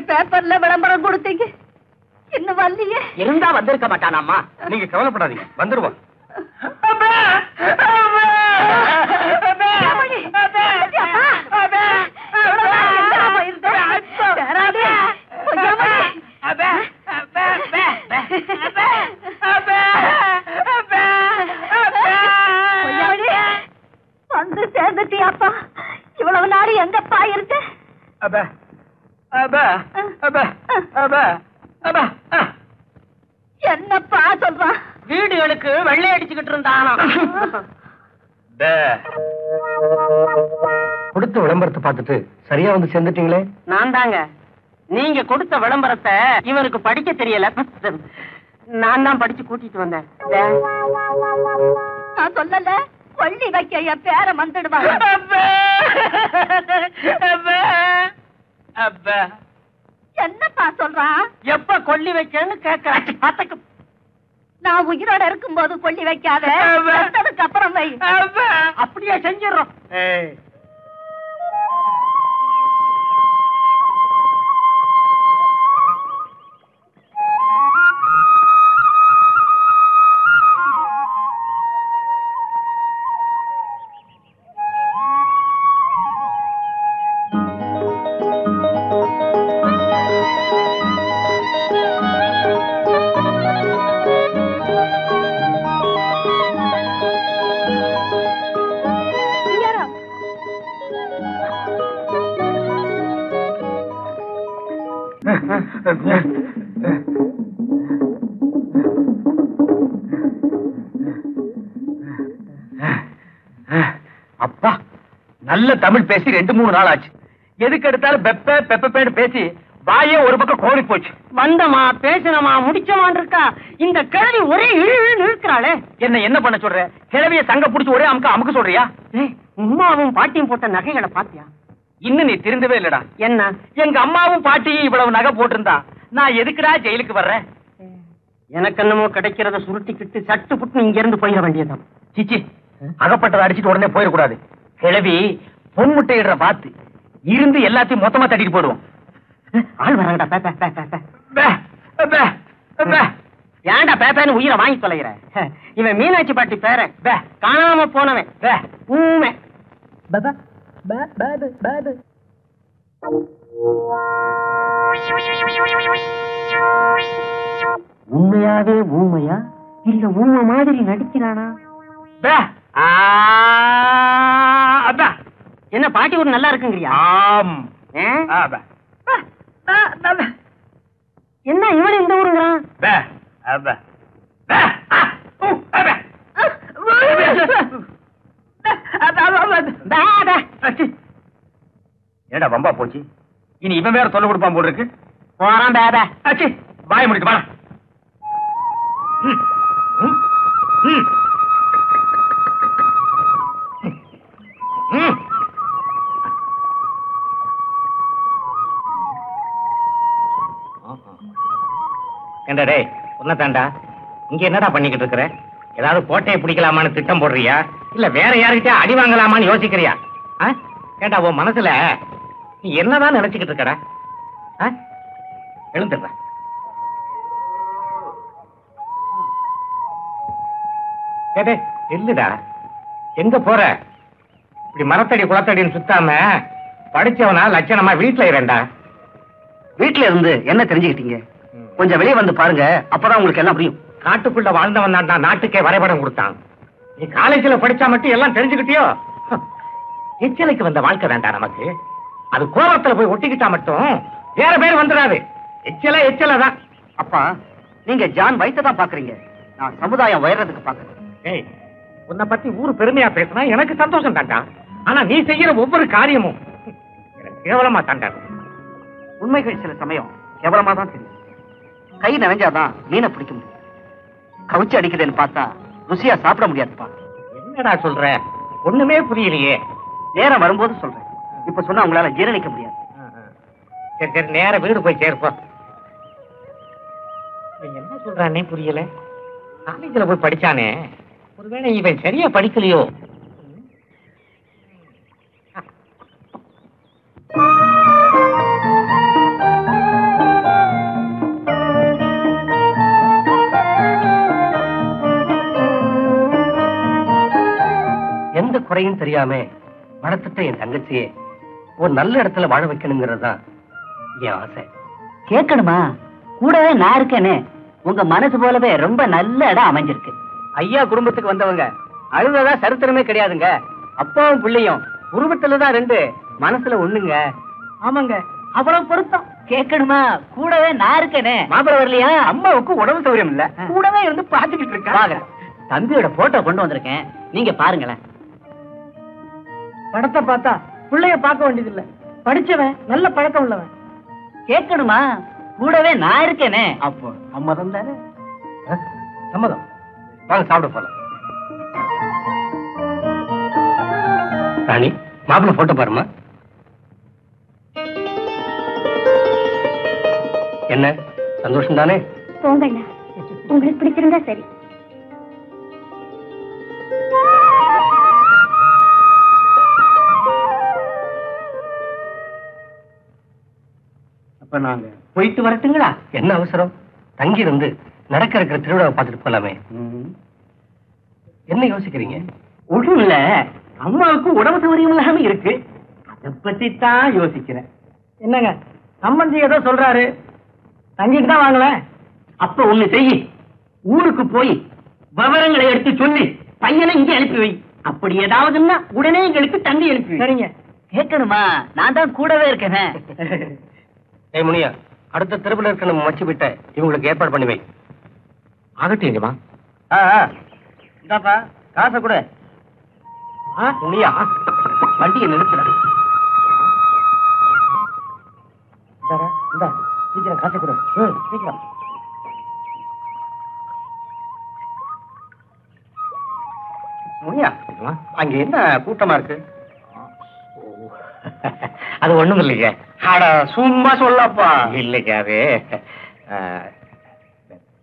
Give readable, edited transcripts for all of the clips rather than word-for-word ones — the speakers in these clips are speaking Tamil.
பேப்பர்ல விளம்பரம் கொடுத்தீங்க, இன்னும் வரலையே. இருந்தா வந்திருக்க மாட்டானாம்மா. நீங்க கவலைப்படாதீங்க, வந்துருவோம். வந்து சேர்ந்துட்டியாப்பா? இவ்வளவு நாடு எங்கப்பா இருக்க? என்னப்பா சொல்றான்? வீடுகளுக்கு வெள்ளை அடிச்சுக்கிட்டு இருந்தானா. கொடுத்த விளம்பரத்தை பார்த்துட்டு சரியா வந்து சேர்ந்துட்டீங்களே. நான் தாங்க. நீங்க கொடுத்த விளம்பரத்தை இவனுக்கு படிக்க தெரியல, நான் தான் படிச்சு கூட்டிட்டு வந்தேன். நான் சொல்லல, கொள்ளி வைக்க என் பேரை வந்துடுவாங்க. என்னப்பா சொல்றான்? எப்ப கொல்லி வைக்கன்னு கேட்க. நான் உயிரோட இருக்கும் போது கொள்ளி வைக்காத, செத்ததுக்கு அப்புறம் வை. அப்படியே செஞ்சிடறோம். அப்பா, நல்ல தமிழ் பேசி 2-3 நாள் ஆச்சு. எதுக்கு எடுத்தாலும் பெப்ப பெப்பேன்னு பேசி வாயே ஒரு பக்கம் கோழி போச்சு. வந்தமா பேசினமா முடிச்சமான் இருக்கா. இந்த கிழவி ஒரே இழு இருக்கிறாளே. என்ன பண்ண சொல்ற? கிழவிய சங்க புடிச்சு ஒரே அமுக்க சொல்றியா? உமாவும் பாட்டியும் போட்ட நகைகளை பாத்தியா? இன்னும் நீ திருந்தவே இல்லடா. என்ன? எங்க அம்மாவும் பாட்டியும் இவ்வளவு நகை போட்டிருந்தா நான் எதுக்குடா ஜெயிலுக்கு வர்றேன்? எனக்கு என்னமோ கிடைக்கிறத சுருட்டிக்கிட்டு சட்டு புட்டு இங்க இருந்து போயிட வேண்டியதான். சிச்சி, அகப்பட்டதை அடிச்சுட்டு உடனே போயிடக்கூடாது. கிழவி பொன்முட்டையிடுற பாத்து இருந்து எல்லாத்தையும் மொத்தமா தட்டிட்டு போடுவோம். ஆள் வராங்கடா. ஏன்டா பேப்பேன்னு உயிரை வாங்கி தொலைகிற? இவன் மீனாட்சி பாட்டி பேர காணாம போனவன். ஊமை உண்மையாவே ஊமையா இல்ல ஊமை மாதிரி நடிக்கிறானா? என்ன பாட்டி ஒரு நல்லா இருக்குங்கிறியா? என்ன இவன் இந்த ஊருங்கிறான்? ஏடா வம்பா போச்சு. இனி இவன் வேற தொல்லை கொடுப்பான் போல இருக்கு. போறான் பேப. வாய முடிச்சு வா. ஏண்டா டேய், உன்னதாண்டா இங்க என்னடா பண்ணிக்கிட்டு இருக்கிற? ஏதாவது கோட்டையை பிடிக்கலாமான்னு திட்டம் போடுறியா இல்ல வேற யாருக்கிட்ட அடி வாங்கலாமான்னு யோசிக்கிறியா? ஏண்டா உன் மனசுல நீ என்னதான் நினைச்சுக்கிட்டு இருக்கடா? எழுந்துடுற. இல்லடா, எங்க போற? இப்படி மரத்தடி குளத்தடின்னு சுத்தாம படிச்சவனா லட்சணமா வீட்டுல இரண்டா. வீட்டுல இருந்து என்ன தெரிஞ்சுக்கிட்டீங்க? கொஞ்சம் வெளியே வந்து பாருங்க, அப்பதான் உங்களுக்கு எல்லாம் புரியும். காட்டுக்குள்ள வாழ்ந்தவன் தான் நாட்டுக்கே வரைபடம் கொடுத்தான். நீ காலேஜ்ல படிச்சா மட்டும் எல்லாம் தெரிஞ்சுக்கிட்டியோ? எச்சலைக்கு வந்த வாழ்க்கை வேண்டாம் நமக்கு. அது கோபத்துல போய் ஒட்டிக்கிட்டா மட்டும் வேற பேர் வந்துடாது. எச்சலதான். அப்பா, நீங்க ஜான் வயித்தை தான் பாக்குறீங்க, நான் சமுதாயம் உயர்றதுக்கு பாக்குறேன். ஏய், உன்னை பத்தி ஊர் பெருமையா பேசினா எனக்கு சந்தோஷம் தாண்டா. ஆனா நீ செய்யற ஒவ்வொரு காரியமும் கேவலமா தாண்டா. உண்மைகள் சில சமயம் கேவலமா தான் தெரியும். கை நிறைஞ்சாதான் மீனை பிடிக்க முடியும். கவிச்சு அடிக்குதுன்னு பார்த்தா ருசியா சாப்பிட முடியாதுப்பா. என்னடா சொல்ற? ஒண்ணுமே புரியலையே. நேரம் வரும்போது சொல்றேன், இப்ப சொன்னா உங்களால ஜீரணிக்க முடியாது. சரி சரி, நேர வீடு போய் சேர்ப்போம். என்ன சொல்றானே புரியல. காலேஜ்ல போய் படிச்சானே, ஒருவேளை இவன் சரியா படிக்கலையோ? குறையும் தெரியாம வளர்த்துட்ட என் தங்கச்சியே ஒரு நல்ல இடத்துல வாழ வைக்கணுங்கிறது தான் என் ஆசை. கேட்கணுமா? கூடவே நான் இருக்கேனே. உங்க மனசு போலவே ரொம்ப நல்ல இடம் அமைஞ்சிருக்கு. ஐயா குடும்பத்துக்கு வந்தவங்க அழுததா சரித்திரமே கிடையாதுங்க. அப்பாவும் பிள்ளையும் உருவத்துலதான் ரெண்டு, மனசுல ஒண்ணுங்க. ஆமாங்க, அவ்வளவு பொருத்தம். கேட்கணுமா? கூடவே நான் இருக்கேனே. மாப்பிள வரலையா? அம்மாவுக்கு உடம்பு சௌரியம் இல்ல, கூடவே இருந்து பாத்துக்கிட்டு இருக்கேன். தம்பியோட போட்டோ கொண்டு வந்திருக்கேன், நீங்க பாருங்களேன். படத்தை பார்த்தா பிள்ளைய பார்க்க வேண்டியது இல்ல, படிச்சவன் நல்ல பழக்கம் உள்ளவன். கேட்கணுமா? கூடவே நான் இருக்கேனே. அப்போ சம்மதம் தானே? சம்மதம். வாங்க சாப்பிட போலாம். ராணி, மாப்பிள்ள போட்டோ பாருமா. என்ன சந்தோஷம் தானே? போங்கண்ணா, உங்களுக்கு பிடிச்சிருந்தா சரி. அப்ப நாங்க போயிட்டு வரட்டுங்களா? என்ன அவசரம்? தங்கி இருந்து நடக்க இருக்கிற திருவிழாவை பார்த்துட்டு போலாமே. என்ன யோசிக்கிறீங்க? ஒன்றும் இல்ல, அம்மாவுக்கு உடம்பு சௌகரியம் இல்லாம இருக்கு, அதை பத்தி தான் யோசிக்கிறேன். என்னங்க சம்பந்தி ஏதோ சொல்றாரு, தங்கிட்டு தான் வாங்கல. அப்ப ஒண்ணு செய்யி, ஊருக்கு போய் விவரங்களை எடுத்து சொல்லி பையனை இங்க அனுப்பி வை. அப்படி ஏதாவதுன்னா உடனே எங்களுக்கு தண்ணி அனுப்பி. சரிங்க. கேட்கணுமா? நான் தான் கூடவே இருக்கேன். ஏய் முனியா, அடுத்த திருவிழா இருக்க நம்ம மச்சி விட்ட இவங்களுக்கு ஏற்பாடு பண்ணி வை. ஆகட்டேங்கம்மா. இந்தாப்பா காசை கூட. முனியா, வண்டியை நிறுத்துற. சீக்கிரம் காசை கூட. சீக்கிரம். முனியா, அங்க என்ன கூட்டமா இருக்கு? அது ஒண்ணும் இல்லைங்க. சும்மா சொல்லப்பா. இல்லைங்க, அது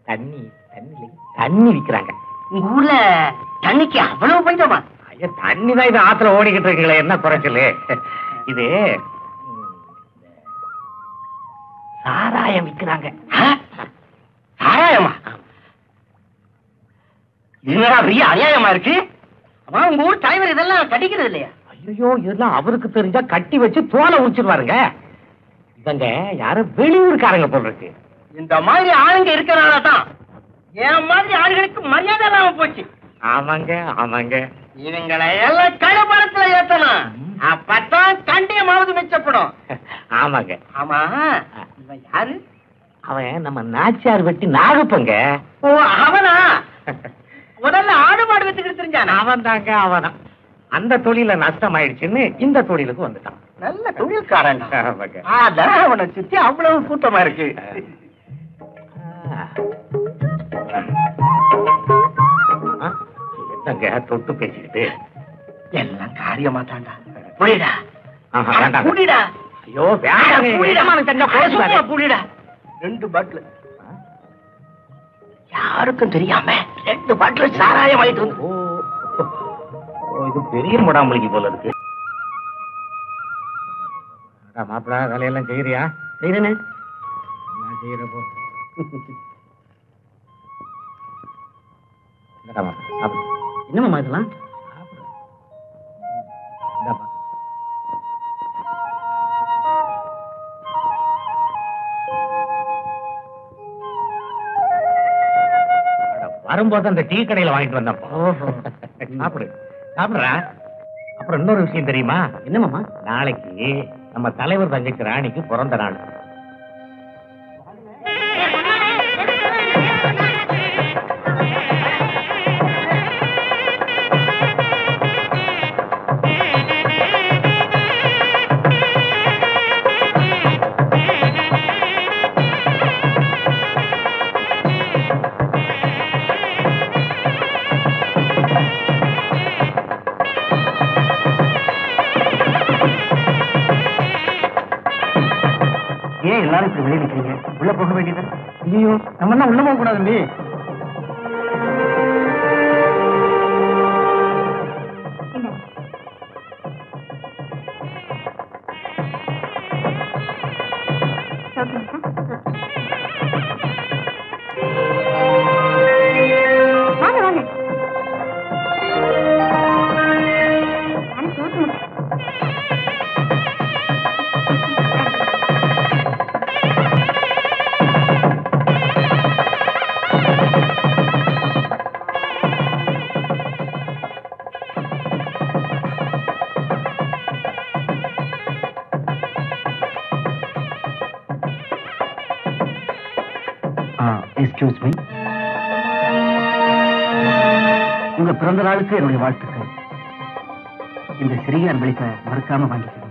தண்ணி தண்ணி தண்ணி விக்கிறாங்க. உங்க ஊர்ல தண்ணிக்கு அவ்வளவு பஞ்சமா? ஐயா, தண்ணி தான் இது ஆத்துல ஓடிக்கிட்டு இருக்கீங்களே, என்ன குறைச்சல் இது? சாராயம் விக்கிறாங்க. சாராயமா? என்னடா பெரிய அநியாயமா இருக்கு. அம்மா, உங்க ஊர் தலைவர் இதெல்லாம் கட்டிக்கிறது இல்லையா? ஐயோ, இதெல்லாம் அவருக்கு தெரிஞ்சா கட்டி வச்சு தோலை உச்சிருவாருங்க. இவங்க யாரும் வெளியூருக்காரங்க போல இருக்கு. இந்த மாதிரி ஆளுங்க இருக்கிறனால தான் என் மாதிரி ஆளுகளுக்கு மரியாதை இல்லாம போச்சு. ஆமாங்க ஆமாங்க. இவங்களை எல்லாம் கழுபடத்துல ஏத்தணும், அப்பதான் கண்டியமாவது மிச்சப்படும். ஆமாங்க. ஆமா, இவன் யாரு? அவன் நம்ம நாச்சியார் வெட்டி நாகப்பங்க. ஓ, அவனா? முதல்ல ஆடு மாடு வச்சுக்கிட்டு தெரிஞ்சான். அவன் தாங்க அவனா. அந்த தொழில நஷ்டம் ஆயிடுச்சுன்னு இந்த தொழிலுக்கு வந்துட்டான். நல்ல தொழில்காரன். ஆமாங்க. அதான் அவனை சுத்தி அவ்வளவு கூட்டமா இருக்கு. என்னங்க தொட்டு பேசிக்கிட்டு? எல்லாம் காரியமா தாண்டா. புரியுதா? வேண்டாம். புரியுடா. ஐயோ வேண்டாம். புரியுடா. 2 பாட்டில் யாருக்கும் தெரியாம 2 பாட்டில் சாராயம் வாங்கிட்டு வந்து. இது பெரிய முடாமலிக்கு போல இருக்கு. மாப்பிள, வேலையெல்லாம் செய்யறியா? செய்யறேன்னு நான் செய்யறப்போ என்னமா இதெல்லாம்? வரும்போது அந்த டீ கடையில வாங்கிட்டு வந்தப்போ. சாப்பிடு சாப்பிடுறா. அப்புறம் இன்னொரு விஷயம் தெரியுமா? என்னமாமா? நாளைக்கு நம்ம தலைவர் தங்கச்சி ராணிக்கு பிறந்த நாள். ஏன் எல்லாரும் இப்படி வெளியே நிக்கிறீங்க? உள்ள போக வேண்டியது. ஐயோ, நம்ம எல்லாம் உள்ள போக கூடாது. வாங்க வாங்க. எக்ஸ்கியூஸ் மீ, உங்க பிறந்த நாளுக்கு என்னுடைய வாழ்த்துக்கள். இந்த சிறிய அன்பளிப்பை மறக்காம வாங்கிக்கணும்.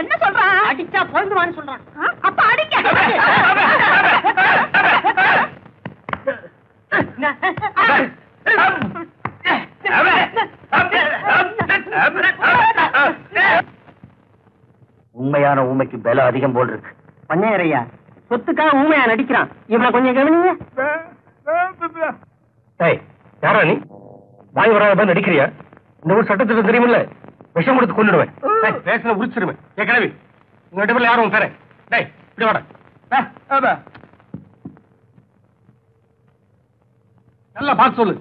என்ன சொல்றான்? அடிச்சா பொழுதுவான்னு சொல்றான். அப்ப அடிக்க. உண்மையான ஊமைக்கு பலம் அதிகம் போல் இருக்கு. பண்ணையரையா சொத்துக்காக ஊமையா நடிக்கிறான். இவனை கொஞ்சம் கவனிங்க. யாரா நீ? வாய் வராத நடிக்கிறியா? இந்த ஊர் சட்டத்திற்கு தெரியுமில்ல, விஷம் கொடுத்து கொண்டுடுவேன். பேசுன உரிச்சிருவேன். ஏ கிழவி, உங்க ரெண்டு பேர்ல யாரும் பேர இப்படி வாட. நல்லா பார்த்து சொல்லு.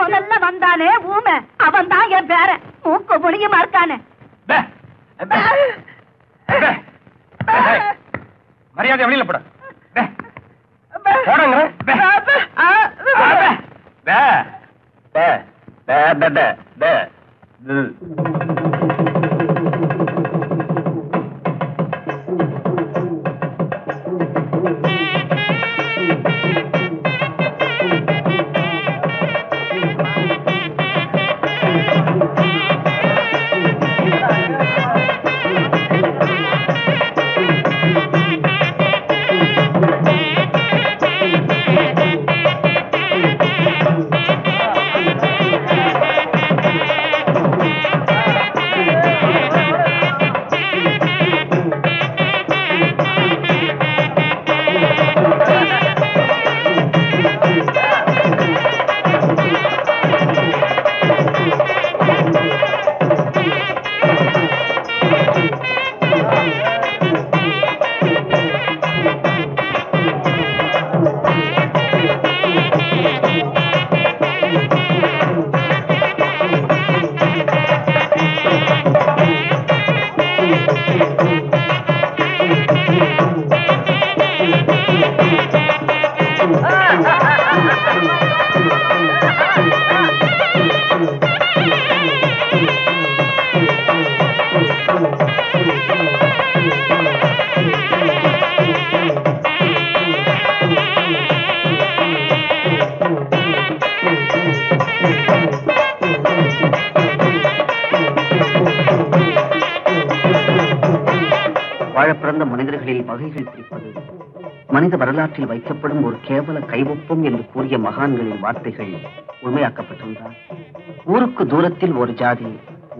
முதல்ல வந்தானே ஊமை, அவன் தான் என் பேர. மூக்க முடியுமா இருக்கானே. மரியாதை வெளியில போட. வாழப்பிறந்த மனிதர்களில் வகைகள் பிரிப்பது மனித வரலாற்றில் வைக்கப்படும் ஒரு கேவல கைவொப்பம் என்று கூறிய மகான்களின் வார்த்தைகள் உண்மையாக்கப்பட்டிருந்தால் ஊருக்கு தூரத்தில் ஒரு ஜாதி,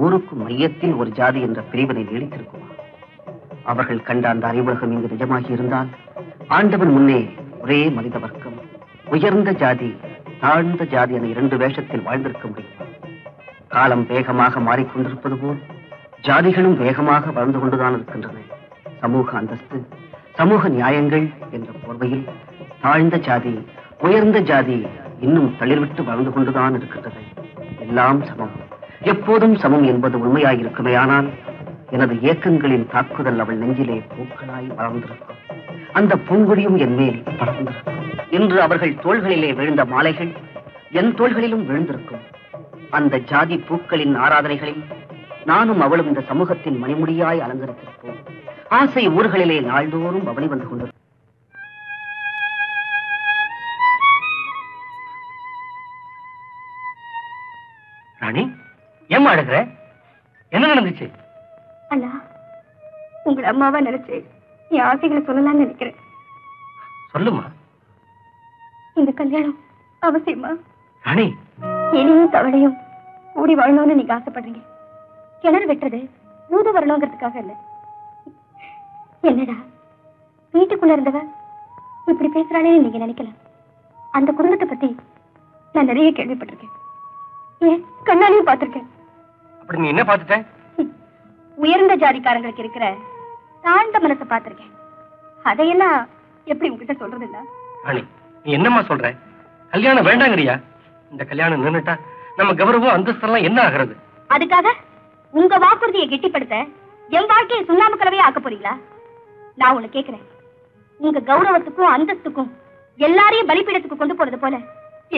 ஊருக்கு மையத்தில் ஒரு ஜாதி என்ற பிரிவினை நீடித்திருக்குமா? அவர்கள் கண்ட அந்த அறிவுலகம் இங்கு நிஜமாகி இருந்தால் ஆண்டவன் முன்னே ஒரே மனித வர்க்கம், உயர்ந்த ஜாதி, தாழ்ந்த ஜாதி என இரண்டு வேஷத்தில் வாழ்ந்திருக்க முடியும். காலம் வேகமாக மாறிக்கொண்டிருப்பது போல் ஜாதிகளும் வேகமாக வளர்ந்து கொண்டுதான் இருக்கின்றன. சமூக அந்தஸ்து, சமூக நியாயங்கள் என்ற போர்வையில் தாழ்ந்த ஜாதி, உயர்ந்த ஜாதி இன்னும் தளிர்விட்டு வளர்ந்து கொண்டுதான் இருக்கின்றது. எல்லாம் சமம், எப்போதும் சமம் என்பது உண்மையாயிருக்குமே. ஆனால் எனது இயக்கங்களின் தாக்குதல் அவள் நெஞ்சிலே பூக்களாய் வளர்ந்திருக்கும். அந்த பூங்கொடியும் என் மேல் பறந்திருக்கும். இன்று அவர்கள் தோள்களிலே விழுந்த மாலைகள் என் தோள்களிலும் விழுந்திருக்கும். அந்த ஜாதி பூக்களின் ஆராதனைகளில் நானும் அவளும் இந்த சமூகத்தின் மணிமுடியாய் அலங்கரித்திருப்போம். ஆசை ஊர்களிலே நாள்தோறும் பவனி வந்து கொண்டிருக்கும். ராணி, ஏம்மா அழுகிற? என்ன நடந்துச்சு? அண்ணா, உங்களை அம்மாவா நினைச்சு என் ஆசைகளை சொல்லலாம்னு நினைக்கிறேன். சொல்லுமா. இந்த கல்யாணம் அவசியமா? ராணி, எலியும் தவளையும் கூடி வாழணும்னு நீங்க ஆசைப்படுறீங்க. கிணறு வெட்டுறது ஊது வரணுங்கிறதுக்காக இல்ல. என்னடா வீட்டுக்குள்ள இருந்தவ இப்படி பேசுறானே நீங்க நினைக்கலாம். அந்த குடும்பத்தை பத்தி நான் நிறைய கேள்விப்பட்டிருக்கேன். ஏன் கண்ணாலையும் பார்த்திருக்கேன். அப்படி நீ என்ன பார்த்துட்ட? உயர்ந்த ஜாதிக்காரங்களுக்கு இருக்கிற தாழ்ந்த மனசை பார்த்திருக்கேன். அதையெல்லாம் எப்படி உங்ககிட்ட சொல்றது இல்ல? ராணி, நீ என்னம்மா சொல்ற? கல்யாணம் வேண்டாங்கறியா? இந்த கல்யாணம் நின்னுட்டா நம்ம கௌரவம் அந்தஸ்தெல்லாம் என்ன ஆகிறது? அதுக்காக உங்க வாக்குறுதியை கெட்டிப்படுத்த என் வாழ்க்கையை சுண்ணாம்பு கலவையா ஆக்க போறீங்களா? நான் உன்னை கேட்கிறேன், உங்க கௌரவத்துக்கும் அந்தஸ்துக்கும் எல்லாரையும் பலிப்பீடத்துக்கு கொண்டு போறது போல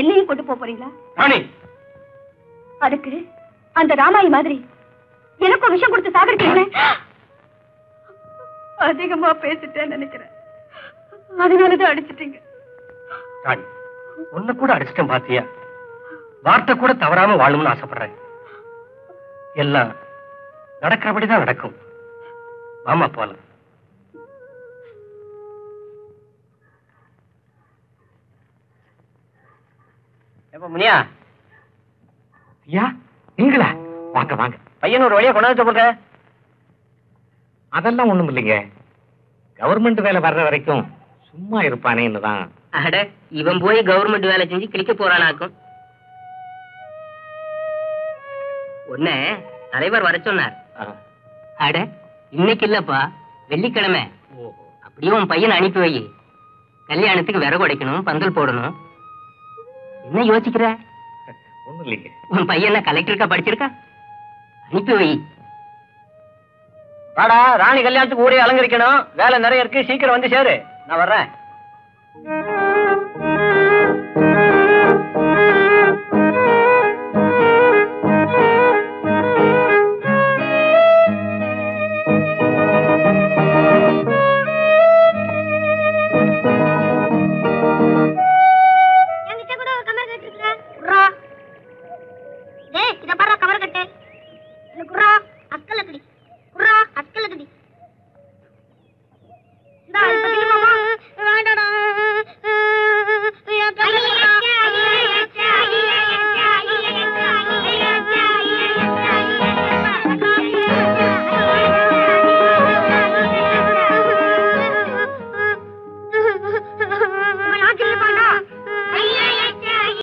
என்னையும் கொண்டு போறீங்களா? ராணி, அதுக்கு அந்த ராமாயி மாதிரி எனக்கும் விஷம் கொடுத்து சாகடிக்கிறீங்களே. அதிகமா பேசிட்டேன்னு நினைக்கிறேன். அதனாலதான் அடிச்சிட்டீங்க. ராணி, உன்னை கூட அடிச்சிட்டேன் பாத்தியா? வார்த்தை கூட தவறாம வாழணும்னு ஆசைப்படுறேன். எல்லாம் நடக்கிறபடிதான் நடக்கும். வாமா போலாம். எப்ப முனியா? ஐயா, நீங்களா? வாங்க வாங்க. பையன் ஒரு வழியா கொண்டாந்து போங்க. அதெல்லாம் ஒண்ணும் இல்லைங்க. கவர்மெண்ட் வேலை வர்ற வரைக்கும் சும்மா இருப்பானேன்னுதான். அட, இவன் போய் கவர்மெண்ட் வேலை செஞ்சு கிளிக்க போறானாக்கும். ஒண்ணு தலைவர் வர சொன்னார். அட, இன்னைக்கு இல்லப்பா, வெள்ளிக்கிழமை. அப்படியே உன் பையனை அனுப்பி வை. கல்யாணத்துக்கு விறகு உடைக்கணும், பந்தல் போடணும். என்ன யோசிக்கிற? ஒண்ணும் இல்லைங்க. உன் பையன் கலெக்டருக்கா படிச்சிருக்கா? அனுப்பி வை. வாடா, ராணி கல்யாணத்துக்கு ஊரே அலங்கரிக்கணும். வேலை நிறைய இருக்கு, சீக்கிரம் வந்து சேரு. நான் வர்றேன்.